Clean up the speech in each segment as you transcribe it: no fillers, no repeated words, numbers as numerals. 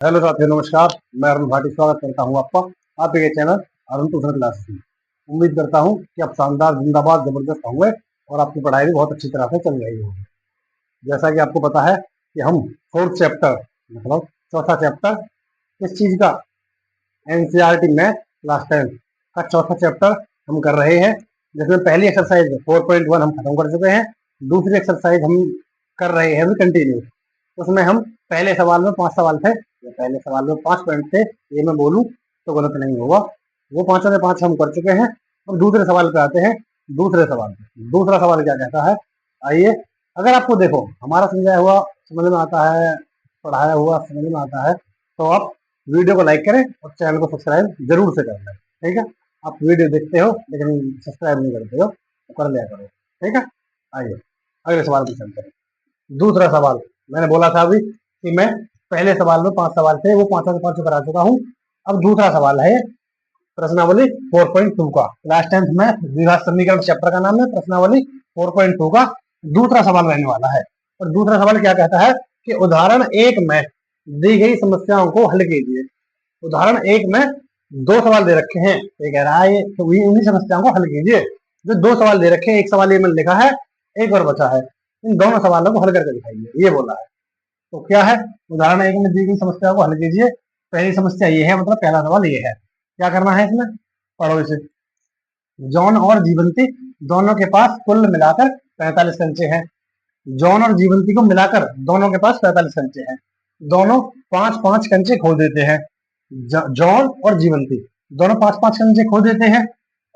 Hello साथियों, नमस्कार। मैं अरुण भाटी स्वागत करता हूं आपका आपके चैनल अरुण ट्यूशन क्लासेस में। उम्मीद करता हूं कि आप शानदार, जिंदाबाद, जबरदस्त होंगे और आपकी पढ़ाई भी बहुत अच्छी तरह से चल रही होगी। जैसा कि आपको पता है कि हम फोर्थ चैप्टर मतलब चौथा चैप्टर इस चीज का एनसीईआरटी में क्लास 10 का चौथा चैप्टर हम कर रहे हैं, जिसमें पहली एक्सरसाइज 4.1 हम खत्म कर चुके हैं। दूसरी एक्सरसाइज हम कर रहे हैं कंटिन्यू। उसमें हम पहले सवाल में 5 सवाल थे, पहले सवाल में 5 पॉइंट थे, ये मैं बोलूं तो गलत नहीं होगा। वो 5 में 5 हम कर चुके हैं। और दूसरे सवाल पे आते हैं। दूसरे सवाल पे दूसरा सवाल क्या कहता है, आइए। अगर आपको देखो हमारा समझाया हुआ समझ में आता है, पढ़ाया हुआ समझ में आता है, तो आप वीडियो को लाइक करें और चैनल को सब्सक्राइब जरूर से कर लें। ठीक है, आप वीडियो देखते हो लेकिन सब्सक्राइब नहीं करते हो, तो कर लिया करो। ठीक है, आइए अगले सवाल पे चलते हैं। दूसरा सवाल, मैंने बोला था अभी कि मैं पहले सवाल में 5 सवाल थे, वो 5 के 5 करा चुका हूँ। अब दूसरा सवाल है प्रश्नावली 4.2 का। क्लास 10th में द्विघात समीकरण चैप्टर का नाम है प्रश्नावली 4.2 का दूसरा सवाल रहने वाला है। और दूसरा सवाल क्या कहता है कि उदाहरण 1 में दी गई समस्याओं को हल कीजिए। उदाहरण 1 में 2 सवाल दे रखे हैं, ये कह रहा है तो उन्हीं समस्याओं को हल कीजिए। जो 2 सवाल दे रखे हैं, एक सवाल ये मैंने लिखा है, एक और बचा है, इन दोनों सवालों को हल करके दिखाइए, ये बोला है। तो क्या है, उदाहरण 1 में दी गई समस्या को हल कीजिए। पहली समस्या ये है, मतलब पहला सवाल ये है। क्या करना है इसमें, पढ़ो इसे। जॉन और जीवंती दोनों के पास कुल मिलाकर 45 कंचे हैं। जॉन और जीवंती को मिलाकर दोनों के पास 45 कंचे हैं। दोनों 5-5 कंचे खो देते हैं। जॉन और जीवंती दोनों 5-5 कंचे खो देते हैं।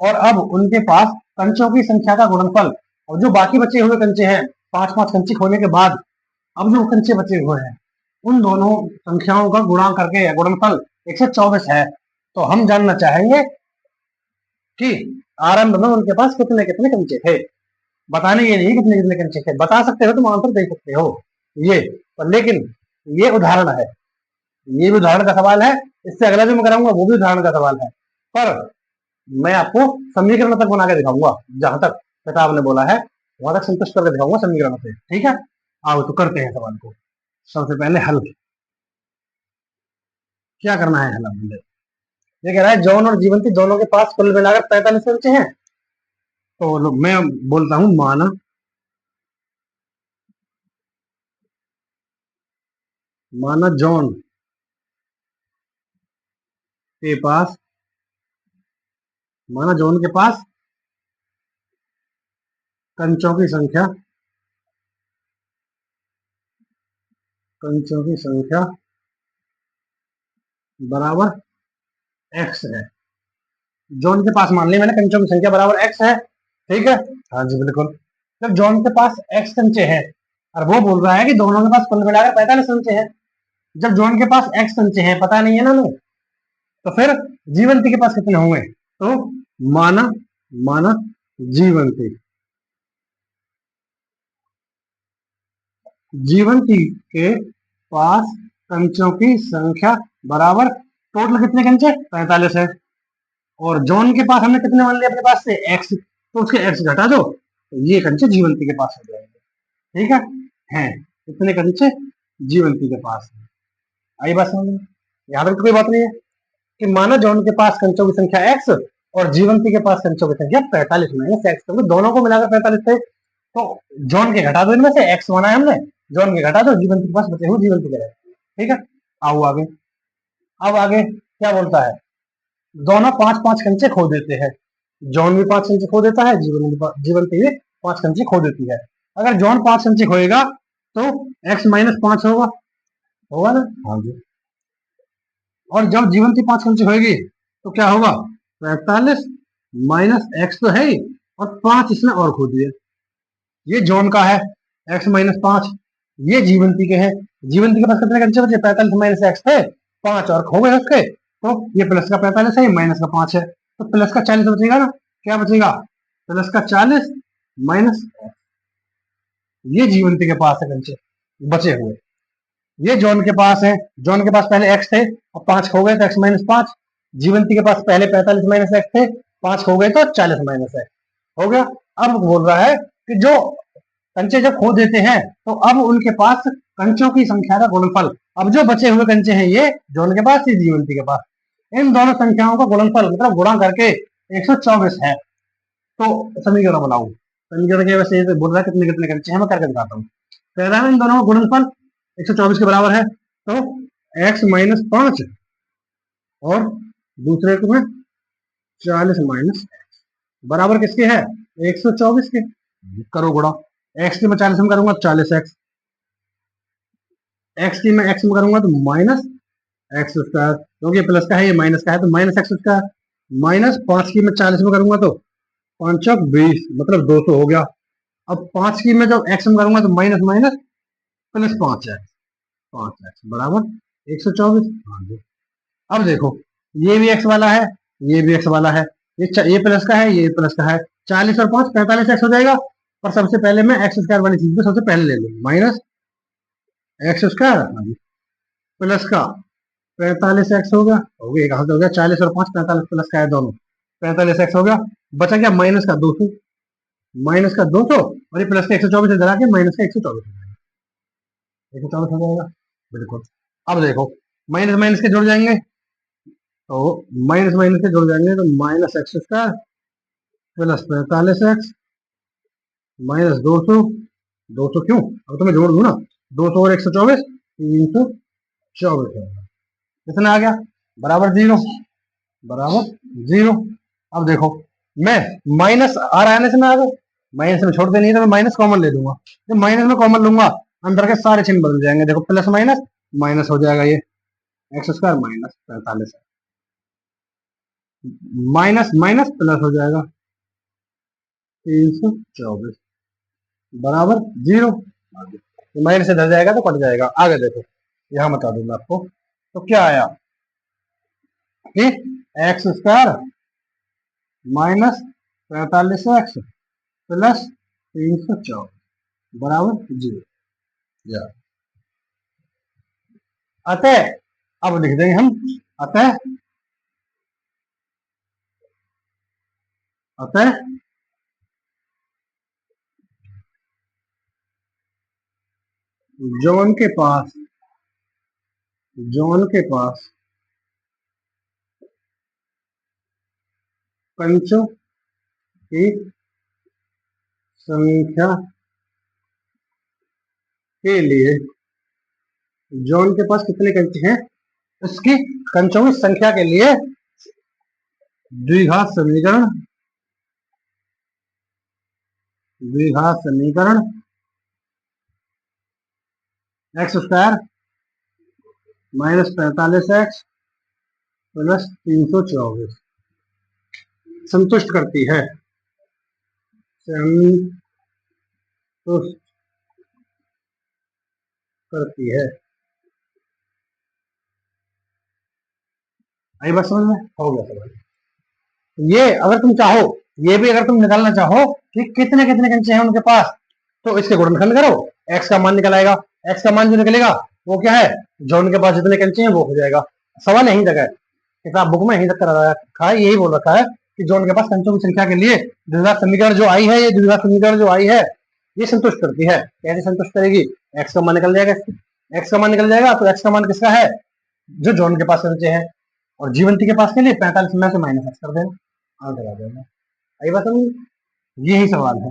और अब उनके पास कंचों की संख्या का गुणनफल, और जो बाकी बचे हुए कंचे हैं 5-5 कंचे खोने के बाद, अब जो कंचे बचे हुए हैं उन दोनों संख्याओं का गुणा करके गुणनफल 124 है। तो हम जानना चाहेंगे कि आरंभ में उनके पास कितने कितने कंचे थे। बताने ये नहीं कितने कितने कंचे थे, बता सकते हो तुम आंसर दे सकते हो ये, पर लेकिन ये उदाहरण है, ये भी उदाहरण का सवाल है। इससे अगला जो मैं कराऊंगा वो भी उदाहरण का सवाल है, पर मैं आपको समीकरण तक बना के दिखाऊंगा। जहां तक किताब ने बोला है वहां तक संतुष्ट करके दिखाऊंगा समीकरण से। ठीक है, आओ तो करते हैं सवाल को। सबसे पहले हल क्या करना है, हल हमने ये कह रहा है जॉन और जीवंती दोनों के पास कुल मिलाकर 45 कंचे हैं। तो मैं बोलता हूं माना जॉन के पास, माना जॉन के पास कंचों की संख्या, कंचों की संख्या बराबर एक्स है। जॉन के पास मान लिया मैंने कंचों की संख्या बराबर एक्स है। ठीक है, हाँ जी बिल्कुल। जब जॉन के पास एक्स कंचे हैं और वो बोल रहा है कि दोनों के पास कुल मिलाकर 45 कंचे हैं, जब जॉन के पास एक्स कंचे हैं पता नहीं है ना हमें, तो फिर जीवंती के पास कितने होंगे। तो माना माना जीवंती जीवंती के पास कंचों की संख्या बराबर टोटल कितने कंचे 45 है। और जॉन के पास हमने कितने मान लिया अपने पास से एक्स, तो उसके एक्स घटा दो तो ये कंचे जीवंती के पास हो जाएंगे। ठीक है, हैं कितने कंचे जीवंती के पास है। आई बात समझ में, यहाँ तक तो कोई बात नहीं है कि माना जॉन के पास कंचों की संख्या एक्स और जीवंती के पास कंचों की संख्या 45 माइनस एक्स, क्योंकि दोनों को मिलाकर 45 थे। तो जॉन के घटा दो, इनमें से एक्स माना है हमने, जॉन के घटा दो, जीवंती के पास बचे हुए जीवंती के रहते। ठीक है, आओ आगे। अब आगे क्या बोलता है, दोनों 5-5 कंचे खो देते हैं। जॉन भी 5 कंचे खो देता है, जीवंती भी 5 कंचे खो देती है। अगर जॉन 5 कंचे खोएगा तो x-5 होगा, होगा ना, हाँ जी। और जब जीवंती 5 कंचे होगी तो क्या होगा, 45 माइनस एक्स तो है ही, और 5 इसने और खो दिए। ये जॉन का है x-5, ये जीवंती के हैं। जीवंती के पास कितने कंचे बचे, 45 माइनस एक्स थे, 5 और खो गए उसके, तो ये प्लस का 45 है, माइनस का 5 है, तो प्लस का 40 बचेगा ना। क्या बचेगा, प्लस का 40 माइनस, ये जीवंती के पास है कंचे बचे हुए। ये जॉन के पास है, जॉन के पास पहले एक्स थे और 5 खो गए तो x-5। जीवंती के पास पहले 45 माइनस एक्स थे, 5 खो गए तो 40 माइनस एक्स हो गया। अब बोल रहा है कि जो कंचे जब खो देते हैं तो अब उनके पास कंचों की संख्या का गुणनफल। अब जो बचे हुए कंचे हैं ये जॉन के पास, ये जीवंती के पास, इन दोनों संख्याओं का गुणनफल मतलब गुणा करके 124 है। तो समीकरण बनाऊ, समीकरण के वैसे बोल रहा है कितने कितने कंचे हैं, मैं करके दिखाता हूँ। पहला में इन दोनों का गुणनफल 124 के बराबर है, तो x माइनस 5 और दूसरे को में 40 माइनस एक्स बराबर किसके है, 124 के। करो गुणा, x की मैं 40 में करूंगा 40x, x की मैं x में करूंगा तो माइनस एक्स स्क्वायर, क्योंकि प्लस का है ये माइनस का है तो माइनस एक्स स्क्वायर, माइनस 5 की मैं 40 में करूंगा तो 5 20 मतलब 200 हो गया। अब 5 की मैं जब x में करूंगा तो माइनस माइनस प्लस 5x बराबर 124। हाँ जी, अब देखो ये भी x वाला है, ये भी x वाला है, ये प्लस का है, ये प्लस का है, 40 और 5 45x हो जाएगा। पर सबसे पहले मैं एक्स स्क्वायर वाली चीज को सबसे पहले ले लूँ, माइनस एक्स स्क्वायर प्लस का 45x हो गया, कहाँ से हो गया 40 और 5 45 प्लस का है दोनों, 45x हो गया। बचा क्या माइनस का 200, माइनस का 200 और ये प्लस का 124 इधर आके माइनस का 124 हो जाएगा, 124 हो जाएगा बिल्कुल। अब देखो माइनस माइनस के जुड़ जाएंगे, तो माइनस माइनस के जुड़ जाएंगे तो minus x square plus 45x minus 200, 200 क्यों, अब तो मैं जोड़ दूं ना, 200 और 124 324 होगा, कितना आ गया बराबर 0, बराबर 0। अब देखो मैं माइनस आ रहा है ना इसमें, आगे माइनस में छोड़ देनी है तो मैं माइनस कॉमन ले लूंगा, जब माइनस में कॉमन लूंगा अंदर के सारे चिन्ह बदल जाएंगे, देखो प्लस माइनस माइनस हो जाएगा, ये x square minus 45 minus minus plus हो जाएगा 324 बराबर 0। माइनस से धर जाएगा तो कट जाएगा। आगे देखो यहां बता दूं मैं आपको, तो क्या आया कि x square minus 45x plus 324 बराबर 0। अतः अब लिख देंगे हम, अतः अतः जॉन के पास, जॉन के पास कंचों की संख्या के लिए, जॉन के पास कितने कंचे हैं, उसकी कंचों की संख्या के लिए द्विघात समीकरण, द्विघात समीकरण x square minus 45x plus 324 संतुष्ट करती है, संतुष्ट करती है। आई बात समझ में, हो गया समझ। ये अगर तुम चाहो, ये भी अगर तुम निकालना चाहो कि कितने कितने कंचे हैं उनके पास, तो इसके गुणनखंड करो, एक्स का मान निकल आएगा, एक्स का मान जो निकलेगा वो क्या है, जो उनके पास जितने कंचे हैं वो हो जाएगा। सवाल यही तक है, किताब बुक में यही तक करा रखा है, यही बोल रखा है कि जो उनके पास कंचों की संख्या के लिए द्विघात समीकरण जो आई है, ये द्विघात समीकरण जो आई है ये संतुष्ट करती है। कैसे संतुष्ट करेगी, एक्स का मान निकल जाएगा, एक्स का मान निकल जाएगा तो एक्स का मान किसका है, जो जॉन के पास कंचे हैं, और जीवंती के पास के लिए 45 में से माइनस एक्स कर देना, आंसर आ जाएगा। आई बात समझ, यही सवाल है,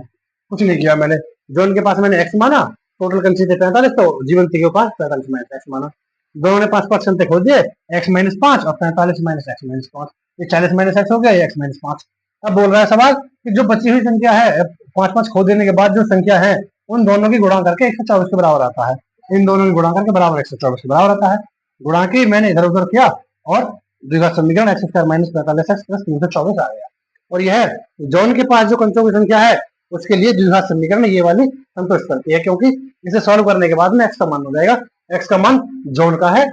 कुछ नहीं किया मैंने। जॉन के पास मैंने एक्स माना, टोटल कंचे थे 45, तो जीवंती के पास 45 माइनस एक्स माना, दोनों ने 5% खोल दिए, एक्स माइनस 5 और 45 माइनस एक्स माइनस 5, ये 40 माइनस एक्स हो गया, ये एक्स माइनस 5। अब बोल रहा है सवाल कि जो बची हुई संख्या है 5 खो देने के बाद जो संख्या है उन दोनों की गुणा करके 124 के बराबर आता है, इन दोनों की गुणा करके बराबर 124 के बराबर आता है। गुणा की मैंने इधर उधर किया और द्विघात समीकरण x square minus 45x plus 324 आ गया। और यह जॉन के पास जो कंचों की संख्या है उसके लिए द्विघात समीकरण ये वाली संतुष्ट करती है, क्योंकि इसे सॉल्व करने के बाद में एक्स का मान हो जाएगा, एक्स का मान जॉन का है,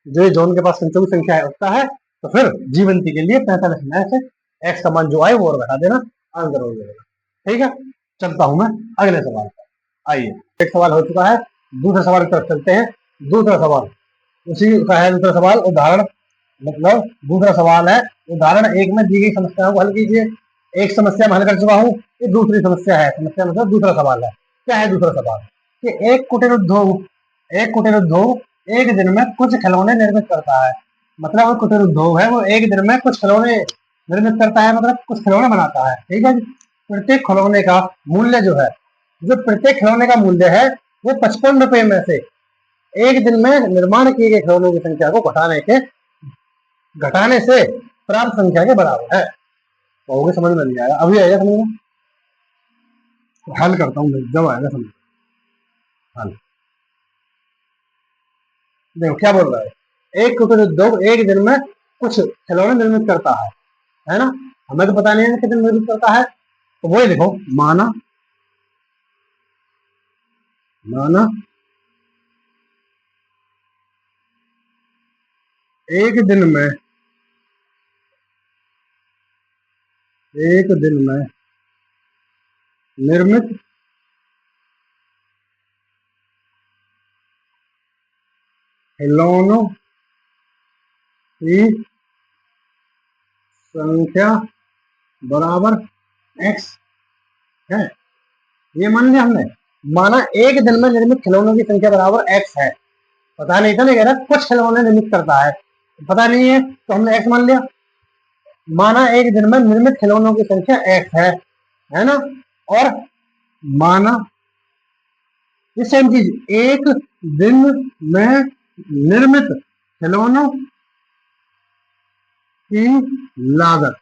जो जॉन के पास कंचों की संख्या है उसका है, तो फिर जीवंती के लिए 45 में से एक्स का मान जो आए वो और घटा देना, आंसर हो जाएगा। ठीक है, चलता हूं मैं अगले सवाल पर। आइए, एक सवाल हो चुका है, दूसरे सवाल की तरफ चलते हैं। दूसरा सवाल उसी का है, दूसरा सवाल उदाहरण, मतलब दूसरा सवाल है उदाहरण एक में दी गई समस्याओं को हल कीजिए। एक समस्या में हल कर चुका हूँ, ये दूसरी समस्या है, समस्या मतलब दूसरा सवाल है। क्या है दूसरा सवाल, कि एक कुटीर उद्योग एक कुटीर उद्योग एक दिन में कुछ खिलौने निर्मित करता है। मतलब वो कुटीर उद्योग है, वो एक दिन में कुछ खिलौने निर्मित करता है, मतलब कुछ खिलौने बनाता है। ठीक है जी। प्रत्येक खिलौने का मूल्य जो है, जो प्रत्येक खिलौने का मूल्य है, वो 55 रुपए में से एक दिन में निर्माण किए गए खिलौनों की संख्या को घटाने से प्राप्त संख्या के बराबर है। तो समझ में नहीं आया, अभी आएगा समझ में। हल करता हूँ जब आएगा समझ। हल देखो क्या बोल रहा है, एक कुटीर उद्योग एक दिन में कुछ खिलौने निर्मित करता है ना। हमें तो पता नहीं है कितने निर्मित करता है, तो वही देखो, माना माना एक दिन में निर्मित खिलौनों की संख्या बराबर x है। ये मान लिया हमने। माना एक दिन में निर्मित खिलौनों की संख्या बराबर x है। पता नहीं था, नहीं कह रहा कुछ खिलौने निर्मित करता है, पता नहीं है तो हमने x मान लिया। माना एक दिन में निर्मित खिलौनों की संख्या x है ना। और माना ये सेम चीज, एक दिन में निर्मित खिलौनों की लागत,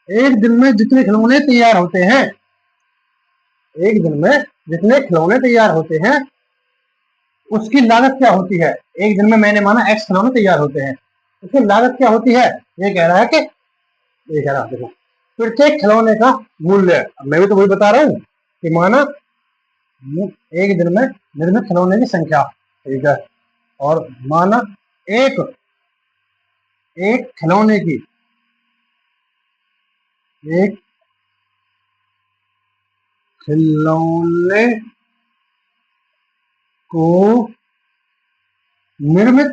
एक दिन में जितने खिलौने तैयार होते हैं, एक दिन में जितने खिलौने तैयार होते हैं उसकी लागत क्या होती है। एक दिन में मैंने माना x खिलौने तैयार होते हैं, उसकी लागत क्या होती है। ये कह रहा है कि, ये कह रहा है देखो, प्रत्येक खिलौने का मूल्य, मैं भी तो वही बता रहा हूँ कि माना एक दिन में निर्मित खिलौने की संख्या, ठीक है, और माना एक खिलौने की, एक खिलौने को निर्मित,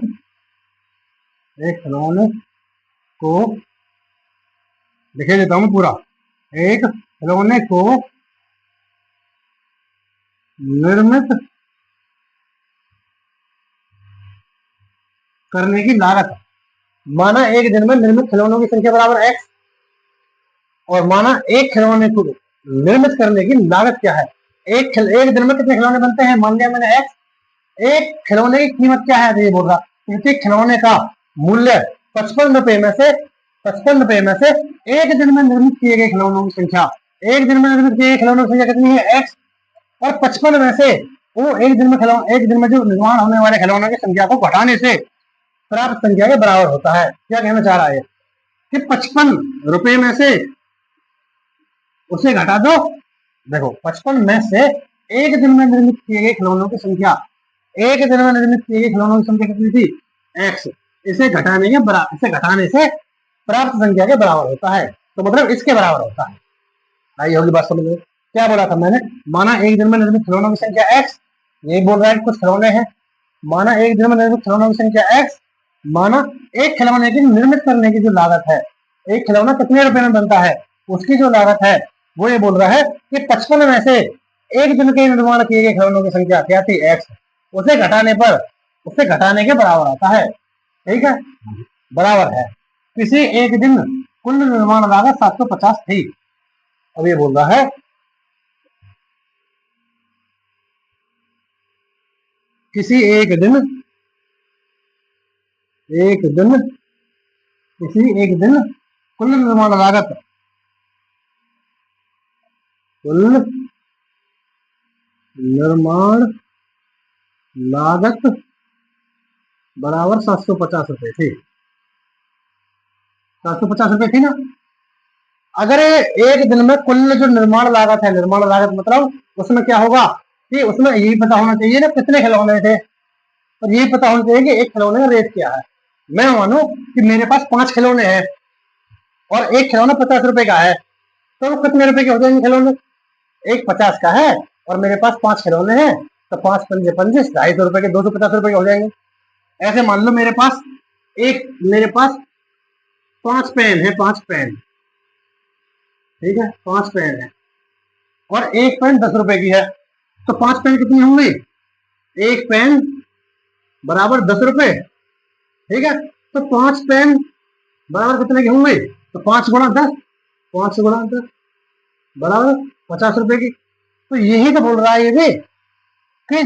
एक खिलौने को लिखे देता हूं पूरा, एक खिलौने को निर्मित करने की लागत। माना एक दिन में निर्मित खिलौनों की संख्या बराबर x, और माना एक खिलौने को निर्मित करने की लागत क्या है। एक दिन में कितने खिलौने बनते हैं, मान लिया मैंने x। एक खिलौने की कीमत क्या है, तो ये बोल रहा प्रत्येक खिलौने का मूल्य 55 रुपए में से, 55 रुपए में से एक दिन में निर्मित किए गए खिलौनों की संख्या, एक दिन में निर्मित किए गए खिलौनों की संख्या कितनी है x, और 55 में से वो एक दिन में जो निर्माण होने वाले खिलौनों की संख्या को घटाने से प्राप्त संख्या के बराबर होता है। क्या कहना चाह रहा है कि 55 रुपए में से उसे घटा दो। देखो 55 में से एक दिन में निर्मित किए गए खिलौनों की संख्या, एक दिन में निर्मित किए गए खिलौनों की संख्या कितनी थी, x। इसे घटाने से प्राप्त संख्या के बराबर होता है, तो मतलब इसके बराबर होता है। आई होगी बात समझ में। क्या बोला था मैंने, माना एक दिन में निर्मित खिलौनों की संख्या x, ये बोल रहा है कुछ खिलौने हैं, माना एक दिन में निर्मित खिलौनों की संख्या x, माना एक खिलौने की निर्मित करने की जो लागत है, एक खिलौना कितने रुपए में बनता है उसकी जो लागत है, वो ये बोल रहा है कि 55 में से एक दिन के निर्माण किए गए खिलौनों की संख्या क्या थी x, उसे घटाने के बराबर आता है। ठीक है, बराबर है किसी एक दिन कुल निर्माण लागत 750 थी। अब ये बोल रहा है किसी एक दिन कुल निर्माण लागत, कुल निर्माण लागत बराबर 750 रुपए थी। 750 रुपए थी ना। अगर एक दिन में कुल जो निर्माण लागत है, निर्माण लागत मतलब उसमें क्या होगा कि उसमें यही पता होना चाहिए ना कितने खिलौने थे, और यही पता होना चाहिए कि एक खिलौने का रेट क्या है। मैं मानू कि मेरे पास 5 खिलौने हैं और एक खिलौना 50 रुपए का है, तो वो कितने रुपए के हो जाएंगे खिलौने। एक 50 का है और मेरे पास 5 खिलौने हैं, तो 5 पंजे 250 रुपए के, 250 रुपए के हो जाएंगे। ऐसे मान लो मेरे पास 5 पेन है, 5 पेन, ठीक है, 5 पेन है और एक पेन 10 रुपए की है, तो 5 पेन कितनी होंगी, एक पेन बराबर 10 रुपए, ठीक है। तो 5 पेन बराबर कितने के होंगे? तो 5 × 10, 5 × 10 बराबर 50 रुपए की। तो यही तो बोल रहा है ये भी कि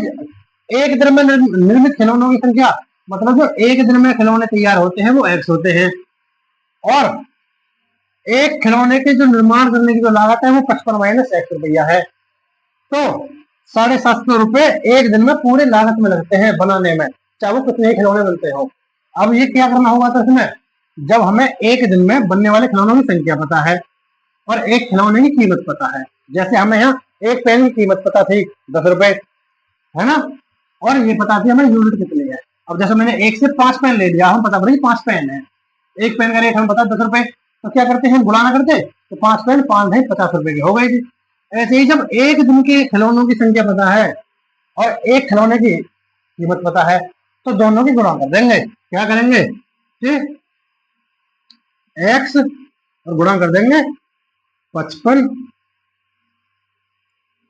एक दिन में निर्मित खिलौनों की संख्या, मतलब जो एक दिन में खिलौने तैयार होते हैं वो X होते हैं, और एक खिलौने के जो निर्माण करने की जो लागत है वो 55 - X रुपया है। तो 750 रुपए एक दिन में पूरे लागत में लगते हैं बनाने में, चाहे वो कितने ही खिलौने बनते हो। अब ये क्या करना होगा तो इसमें, जब हमें एक दिन में बनने वाले खिलौनों की संख्या पता है और एक खिलौने की कीमत पता है, जैसे हमें यहाँ एक पेन की कीमत पता थी 10 रुपए, है ना, और ये पता थी हमें यूनिट कितनी है। अब जैसे मैंने 1 से 5 पेन ले लिया, हम पता पड़ी 5 पेन है, एक पेन का रेट हम पता 10 रुपए, तो क्या करते हैं, गुणा करते, तो 5 पेन 5 है 50 रुपए की हो गई थी। ऐसे ही जब एक दिन के खिलौनों की संख्या पता है और एक खिलौने की कीमत पता है, तो दोनों की गुणा कर देंगे। क्या करेंगे कि X और गुणा कर देंगे 55,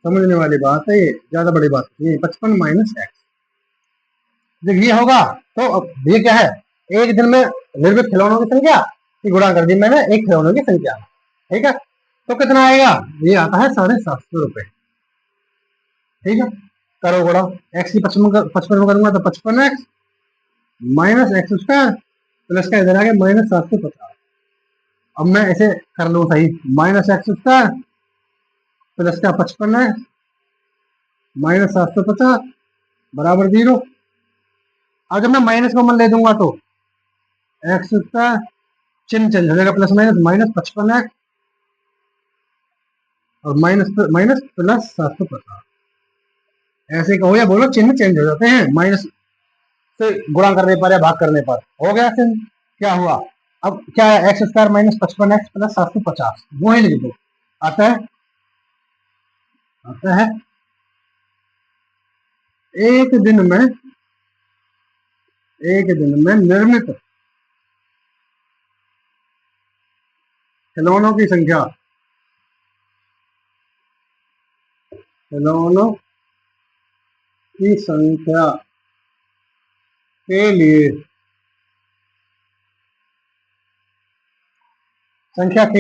समझने वाली बात है, ये ज्यादा बड़ी बात नहीं, 55 - X। जब ये होगा तो अब ये क्या है, एक दिन में निर्मित खिलौनों की संख्या की गुणा कर दी मैंने एक खिलौनों की संख्या, ठीक है। तो कितना आएगा, ये आता है 750 रुपए, ठीक है। करो गुणा, X की 55 में करूंगा तो 55X - X² प्लस का इधर आ गया -750। अब मैं इसे कर लूं सही, -X² प्लस का 55X -750 बराबर 0। अगर मैं माइनस कॉमन ले दूंगा तो X² चिन्ह चेंज हो जाएगा, प्लस माइनस -55X और माइनस प्लस 750, ऐसे कहो या बोलो चिन्ह चेंज हो जाते हैं माइनस से गुणा करने पर या भाग करने पर। हो गया चिन्ह, क्या हुआ, अब क्या है, X² -55X प्लस 750, वो ही लिख दो, आता है एक दिन में निर्मित खिलौनों की संख्या, खिलौनों की संख्या के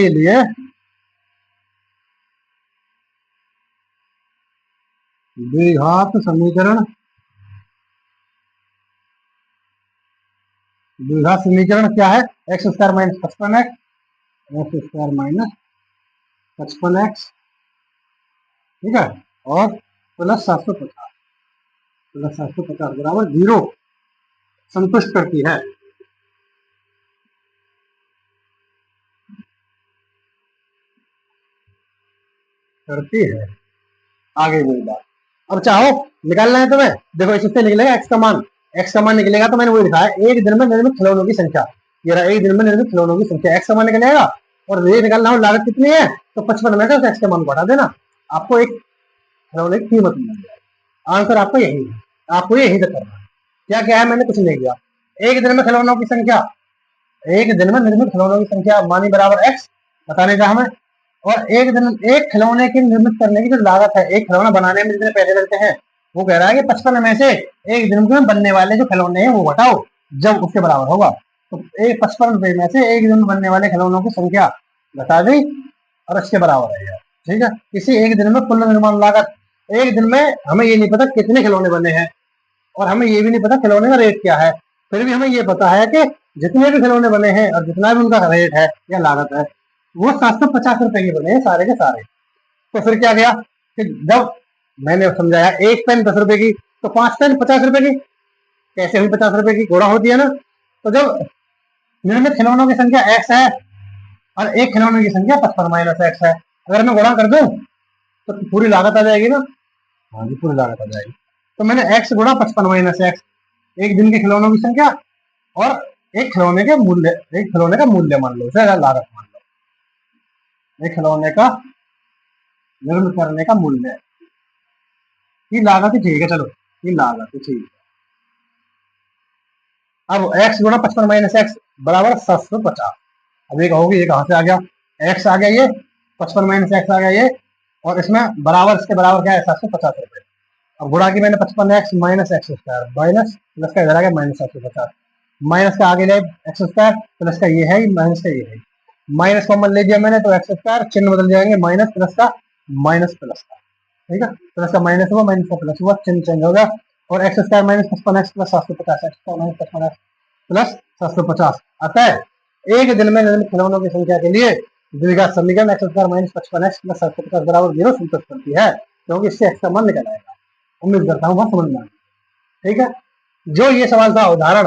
लिए द्विघात समीकरण क्या है, X² - 55X, X² - 55X, ठीक है, और प्लस 750 बराबर 0 संतुष्ट करती है। आगे वही बात, अब चाहो निकालना है तुम्हें, देखो इससे निकलेगा X का मान निकलेगा, तो मैंने वही लिखा है एक दिन में निर्मित खिलौनों की संख्या, ये रहा एक दिन में निर्मित खिलौनों की संख्या, X का मान निकलेगा, और ये निकालना हो लागत कितनी है, तो 55 में से X का मान बढ़ा देना, आपको एक खिलौने की कीमत मिल जाएगी। आंसर आपको यही है, आपको यही तक करना है। क्या है, मैंने कुछ नहीं किया, एक दिन में खिलौनों की संख्या, एक दिन में निर्मित खिलौनों की संख्या मानी बराबर X बताने का हमें, और एक खिलौने की निर्मित करने की जो लागत है, एक खिलौना बनाने में जितने पैसे लगते हैं, वो कह रहा है कि 55 में से एक दिन में बनने वाले जो खिलौने हैं वो घटाओ, जब उसके बराबर होगा, तो 55 रुपए में से एक दिन में बनने वाले खिलौनों की संख्या घटा दी और इसके बराबर है, ठीक है। किसी एक दिन में कुल निर्माण लागत, एक दिन में हमें ये नहीं पता कितने खिलौने बने हैं, और हमें ये भी नहीं पता खिलौने का रेट क्या है, फिर भी हमें ये पता है कि जितने भी खिलौने बने हैं और जितना भी उनका रेट है या लागत है, वो 750 रुपए के बने हैं सारे के सारे। तो फिर क्या गया कि जब मैंने समझाया एक पेन 10 रुपए की, तो 5 पेन 50 रुपए की, कैसे हुई 50 रुपए की, गुणा होती है ना। तो जब निर्मित खिलौनों की संख्या X है और एक खिलौने की संख्या 55 - X है, अगर मैं गुणा कर दूं तो पूरी लागत आ जाएगी ना, हाँ जी पूरी लागत आ जाएगी। तो मैंने X गुणा 55 - X, एक दिन के खिलौनों की संख्या और एक खिलौने का मूल्य मान लो, लागत मान लो, एक खिलौने का निर्मित करने का मूल्य की लागत ही ठीक है, चलो ये लागत ही ठीक है। अब X गुणा 55 - X बराबर 750, अब ये कहोगे ये कहां से आ गया, X आ गया ये, 55 - X आ गया ये, और इसमें बराबर, इसके बराबर क्या है 750 रुपए। अब गुणा की मैंने 55x minus x square minus plus का इधर आ गया माइनस 150, माइनस का आगे ले एक्स स्क्वायर प्लस का ये है माइनस का ये है, माइनस कॉमन ले लिया मैंने तो एक्स स्क्वायर चिन्ह बदल जाएंगे माइनस प्लस का माइनस प्लस का, ठीक है, प्लस का माइनस हुआ माइनस का प्लस हुआ चिन्ह चेंज होगा और x square minus 55x plus 750 x square minus 55x plus 750। अतः एक दिन में निर्मित खिलौनों की संख्या के लिए द्विघात समीकरण x square minus 55x plus 750 बराबर 0 संतुष्ट करती है, क्योंकि इससे एक्स का मान निकल आएगा। उम्मीद करता हूँ समझ में आए, ठीक है। जो ये सवाल था उदाहरण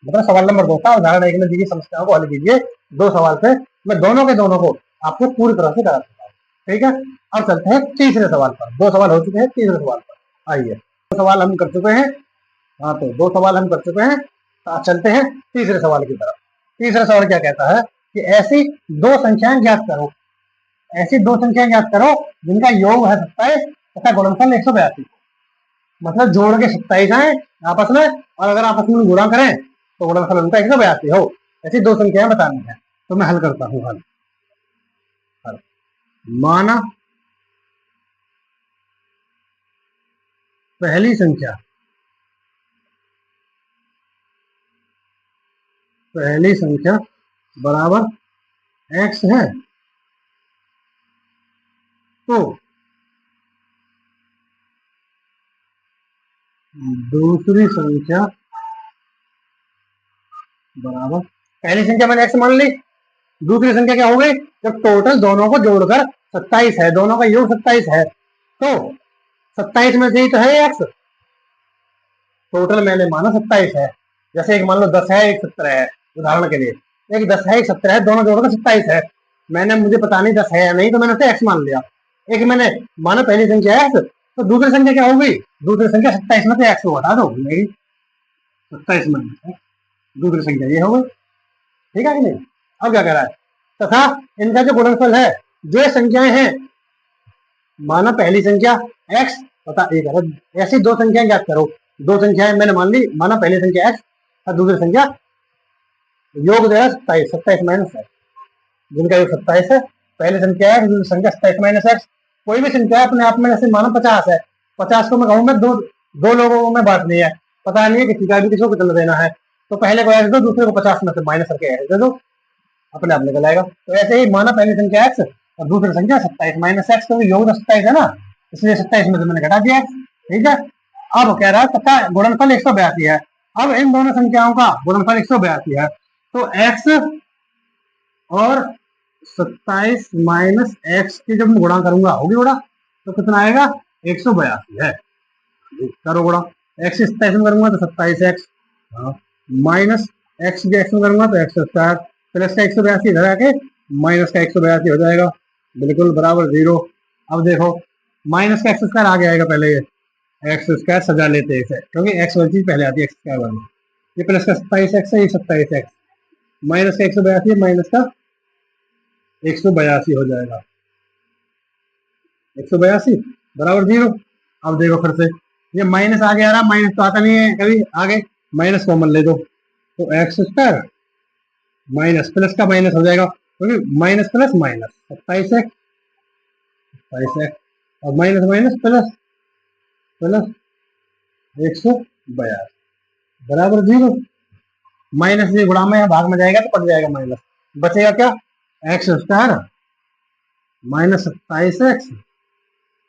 मतलब सवाल नंबर 2 था, उदाहरण 1 में दी गई समस्याओं को हल कीजिए। 2 सवाल से मैं दोनों के दोनों को आपको पूरी तरह से करा सकता हूँ, ठीक है। अब चलते हैं तीसरे सवाल पर, 2 सवाल हो चुके हैं, तीसरे सवाल पर आइए। 2 सवाल हम कर चुके हैं, हाँ तो 2 सवाल हम कर चुके हैं, तो चलते हैं तीसरे सवाल की तरफ। तीसरा सवाल क्या कहता है कि ऐसी 2 संख्याएं ज्ञात करो, ऐसी 2 संख्याएं ज्ञात करो जिनका योग है 27 तथा गुणनफल 182। मतलब जोड़ के 27 आए आपस में और अगर आपस में गुणा करें तो गुणनफल उनका 182 हो, ऐसी 2 संख्याएं बतानी है। तो मैं हल करता हूँ। हल माना पहली संख्या बराबर x है तो दूसरी संख्या बराबर, पहली संख्या मैंने x मान ली, दूसरी संख्या क्या हो गई, जब टोटल दोनों को जोड़कर 27 है, दोनों का योग 27 है तो 27 में से ही तो है x, टोटल मैंने माना 27 है। जैसे एक मान लो 10 है एक 17 है, उदाहरण के लिए एक 10 है एक 17 है, दोनों जोड़कर 27 है। मैंने मुझे पता नहीं 10 है या नहीं तो मैंने उसे x मान लिया। एक मैंने माना पहली संख्या x, तो दूसरी संख्या क्या हो गई, दूसरी संख्या 27 में से x को हटा दो, मेरी 27 में दूसरी संख्या ये हो गई, ठीक है कि नहीं। अब क्या कह रहा है, तथा इनका जो गुणनफल है, जो ये संख्याएं हैं, माना पहली संख्या x तथा एक है, ऐसी 2 संख्याएं ज्ञात करो। 2 संख्याएं मैंने मान ली, माना पहली संख्या x और दूसरी संख्या योग जो है 27, 27 माइनस है, जिनका योग 27 है, पहली संख्या है दूसरी संख्या 27 माइनस एक्स। कोई भी संख्या अपने आप में, जैसे मानो 50 है, 50 को मैं कहूँ मैं दो लोगों को मैं बांटनी है, पता नहीं है किसी का भी किसी को कितना देना है, तो पहले को एक्स दो, दूसरे को 50 में से माइनस करके एक्स दे दो, अपने आप निकल आएगा। तो ऐसे ही माना पहली संख्या एक्स और दूसरी संख्या 27 माइनस एक्स, क्योंकि योग 27 है ना, इसलिए 27 में से मैंने घटा दिया एक्स, ठीक है। अब कह रहा है तथा गुणनफल 182 है। अब इन दोनों संख्याओं का गुणनफल 182 है, तो x और 27 माइनस एक्स की जब मैं गुणा करूंगा, होगी गुणा, तो कितना आएगा 182 है, करो गुणा, एक्स 27 में करूंगा तो 27 एक्स माइनस एक्स के एक्स में करूंगा तो एक्स स्क्वायर प्लस का 182 इधर आके माइनस का 182 हो जाएगा, बिल्कुल बराबर 0। अब देखो माइनस का एक्स स्क्वायर आगे आएगा, पहले ये एक्स स्क्वायर सजा लेते हैं इसे, क्योंकि एक्स वाली चीज पहले आती है एक्स स्क्वायर वाली, ये प्लस का 27 एक्स है, ये 27 एक्स माइनस का 182 माइनस का 182 हो जाएगा, 182 बराबर 0। अब देखो फिर से ये माइनस आगे आ रहा, माइनस तो आता नहीं है कभी आगे, माइनस कॉमन ले दो तो एक्स स्क्वायर माइनस प्लस का माइनस हो जाएगा, क्योंकि minus plus minus 27 x, 27 x और माइनस माइनस प्लस प्लस 182 बराबर 0। माइनस से गुणा में भाग में जाएगा तो पड़ जाएगा माइनस, बचेगा क्या, x square minus 27 x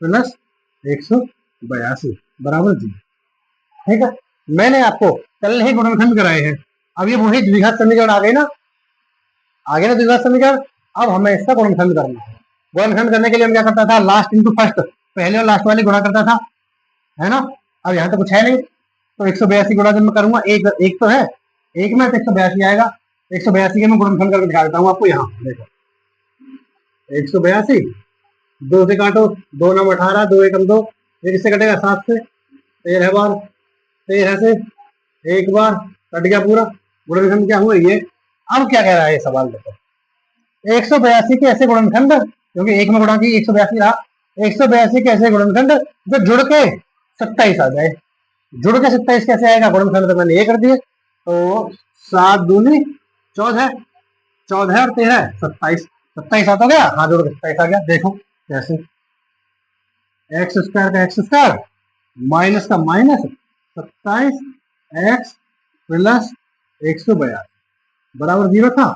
plus 182 बराबर 0, ठीक है। मैंने आपको कल ही गुणनखंड कराए हैं, अब ये वही द्विघात समीकरण आ गए ना, आगे ना द्विघात समीकरण, अब हमें इसका गुणनखंड करना है। गुणनखंड करने के लिए हम क्या करता था, लास्ट इंटू फर्स्ट, पहले और लास्ट वाली गुणा करता था, है ना। अब यहाँ तो कुछ है नहीं, तो 182 गुणा जब मैं करूंगा, एक तो है, एक में तो 182 आएगा, 182 के मैं गुणनखंड करके दिखा देता हूँ आपको, यहाँ देखो 182 2 से काटो, 2 9 18, 2 1 2, ये किससे कटेगा 7 से, 13 बार, 13 से एक बार कट गया पूरा, गुणनखंड क्या हुआ ये। अब क्या कह रहा है ये सवाल, देखो 182 के ऐसे गुणनखंड, क्योंकि एक में गुणा की 182 रहा, 182 के ऐसे गुणनखंड जो जुड़ के 27 आ जाए। जुड़ के 27 कैसे आएगा, गुणनखंड तो मैंने ये कर दिए, तो 7 दूनी 14, 14 और 13 27, 27 आता गया, हाँ जुड़ के 27 आ गया। देखो कैसे, एक्स स्क्वायर का एक्स स्क्वायर माइनस का माइनस 27x प्लस 182 बराबर 0 था।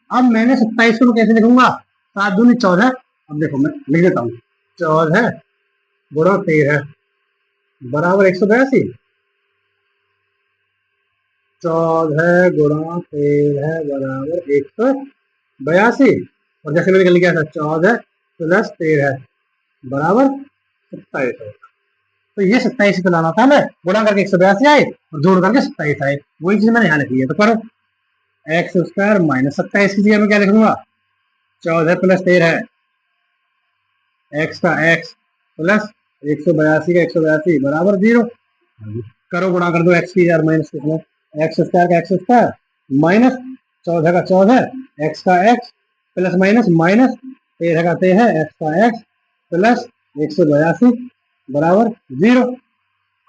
अब मैंने 27 को कैसे लिखूंगा, 7 दूनी 14। अब देखो मैं लिख देता हूँ, 14 गुणा 13 बराबर 182। 14 गुणा 13 बराबर 182। और जैसे मैंने लिखा था 14 प्लस 13 बराबर 27। तो ये 27 पे लाना था मैं, गुणा करके 182 आए और जोड़ करके 27 आए, वही चीज मैंने यहाँ लिखी है। तो करो, एक्स स्क्वायर माइनस 27 की जगह में क्या लिख दूंगा, 14 प्लस 13 एक्स का एक्स प्लस 182 का 182 बराबर 0। करो गुणा कर दो एक्स की यार माइनस किसमें, एक्स स्क्वायर का एक्स स्क्वायर माइनस 14 का 14 एक्स का एक्स प्लस माइनस माइनस 13 का 13 एक्स का एक्स प्लस 182 बराबर 0।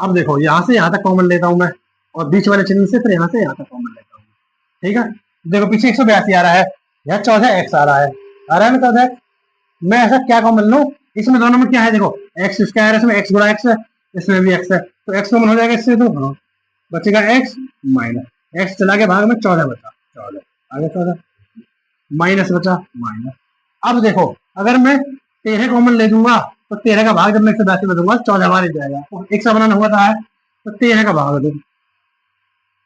अब देखो यहाँ से यहाँ तक कॉमन लेता हूँ मैं, और बीच वाले चिन्ह से फिर यहाँ से यहाँ तक कॉमन लेता हूँ। ठीक है, देखो पीछे 182 आ रहा है, यहाँ 14 एक्स आ रहा है, ना 14 एक्स। मैं ऐसा क्या कॉमन लूँ, इसमें दोनों में क्या है, देखो एक्स स्क्वायर है, इसमें एक्स गुणा एक्स है, इसमें भी एक्स है, तो एक्स कॉमन हो जाएगा इससे, तो बचेगा एक्स माइनस एक्स चला के भाग में 14 बचा, 14 आगे 14 माइनस बचा माइनस। अब देखो अगर मैं 13 कॉमन ले दूंगा तो 13 का भाग जब मैं 182 में दूंगा 14 बार ही जाएगा, तो एक सा बनाना हुआ था है, तो 13 का भाग दो,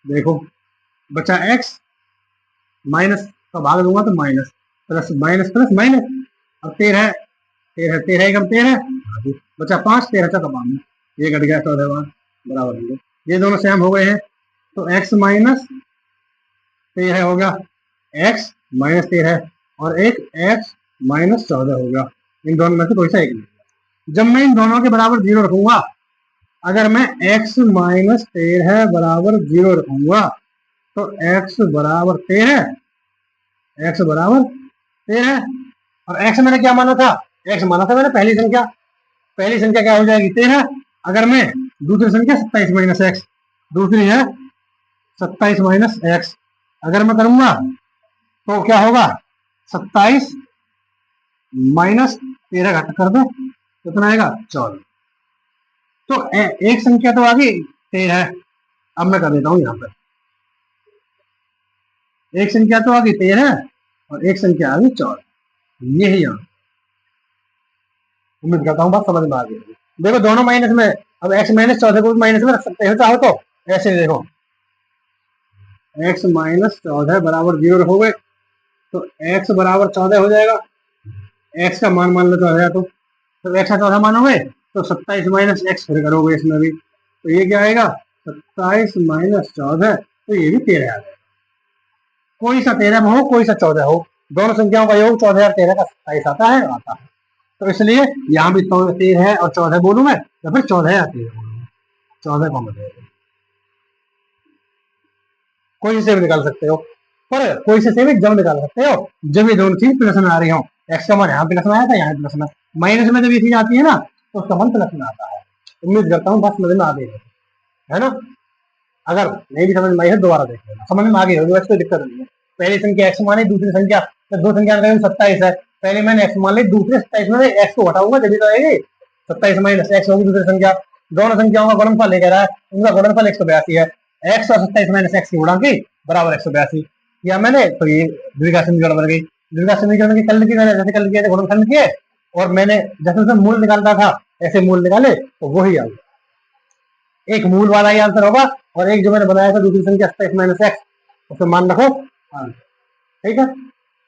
देखो बचा एक्स माइनस का भाग दूंगा तो minus plus minus plus minus. अब 13 13 13 एकम 13 बचा 5, 13 का 5 ये घट गया 14 बार बराबर 0। ये दोनों सेम हो गए हैं, तो x माइनस 13 होगा x माइनस 13 और एक x माइनस 14 होगा, इन दोनों में से कोई सा एक नहीं। जब मैं इन दोनों के बराबर 0 रखूंगा, अगर मैं x माइनस 13 बराबर 0 रखूंगा तो x बराबर 13, x बराबर 13। और x मैंने क्या माना था, x माना था मैंने पहली संख्या, पहली संख्या क्या हो जाएगी 13। अगर मैं दूसरी संख्या 27 माइनस एक्स, दूसरी है 27 माइनस एक्स, अगर मैं करूंगा तो क्या होगा, 27 माइनस 13 घट कर दो कितना आएगा 14। तो एक संख्या तो आ गई 13, अब मैं कर देता हूं यहाँ पर, एक संख्या तो आ गई 13 और एक संख्या आ गई 14, ये ही यहाँ। उम्मीद करता हूँ बात समझ में आ गई। देखो दोनों माइनस में, अब x माइनस 14 को माइनस में रख सकते हो चाहो तो, ऐसे देखो x माइनस 14 बराबर 0 रखोगे तो x बराबर 14 हो जाएगा, x का मान मान लो 14 तो x का 14 मानोगे तो 27 माइनस एक्स फिर करोगे इसमें भी, तो ये क्या आएगा 27 माइनस 14, तो ये भी 13 आ जाएगा। कोई सा 13 में हो कोई सा 14 हो, दोनों संख्याओं का योग 14 और 13 का 27 आता है, आता है। तो इसलिए यहाँ भी 13 और 14 बोलूं मैं, या फिर 14 या 13 बोलूं, 14 कॉमन रहेगा, कोई से भी निकाल सकते हो, पर कोई से भी जब निकाल सकते हो जब ये दोनों चीज प्लस में आ रही हो। एक्स का मान यहाँ प्लस में आया था, यहाँ प्लस में, माइनस में जब ये चीज आती है ना तो उसका मान प्लस में आता है। उम्मीद करता हूँ बस समझ में आ गई है ना, अगर नहीं भी समझ में आई है दोबारा देख लेना, समझ में आ गई होगी, वैसे कोई दिक्कत नहीं है। पहली संख्या एक्स मानी, दूसरी संख्या तो दो संख्या 27 है, पहले मैंने एक्स मान ली, दूसरे 27 में एक्स को हटाऊंगा जब तो आएगी 27 माइनस एक्स होगी दूसरी संख्या। दोनों संख्याओं का गुणनफल लेकर आया, उनका गुणनफल 182 है, एक्स और 27 माइनस एक्स की गुणा की बराबर 182 किया मैंने, तो ये द्विघात समीकरण बन गई। द्विघात समीकरण की कल की मैंने जैसे कल किए थे गुणनफल किए, और मैंने जैसे मूल निकालता था ऐसे मूल निकाले तो वही आ गया, एक मूल वाला ही आंसर होगा, और एक जो मैंने बनाया था दूसरी संख्या 27 माइनस एक्स उसमें मान रखो हाँ। ठीक है,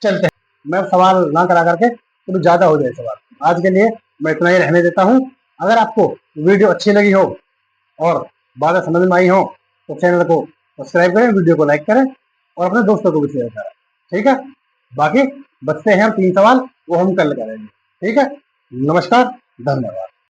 चलते हैं, मैं सवाल ना करा करके तो ज्यादा हो जाए सवाल, आज के लिए मैं इतना ही रहने देता हूँ। अगर आपको वीडियो अच्छी लगी हो और बातें समझ में आई हो तो चैनल को सब्सक्राइब करें, वीडियो को लाइक करें और अपने दोस्तों को भी शेयर करें। ठीक है, बाकी बचते हैं 3 सवाल, वो हम कल करेंगे। ठीक है, नमस्कार, धन्यवाद।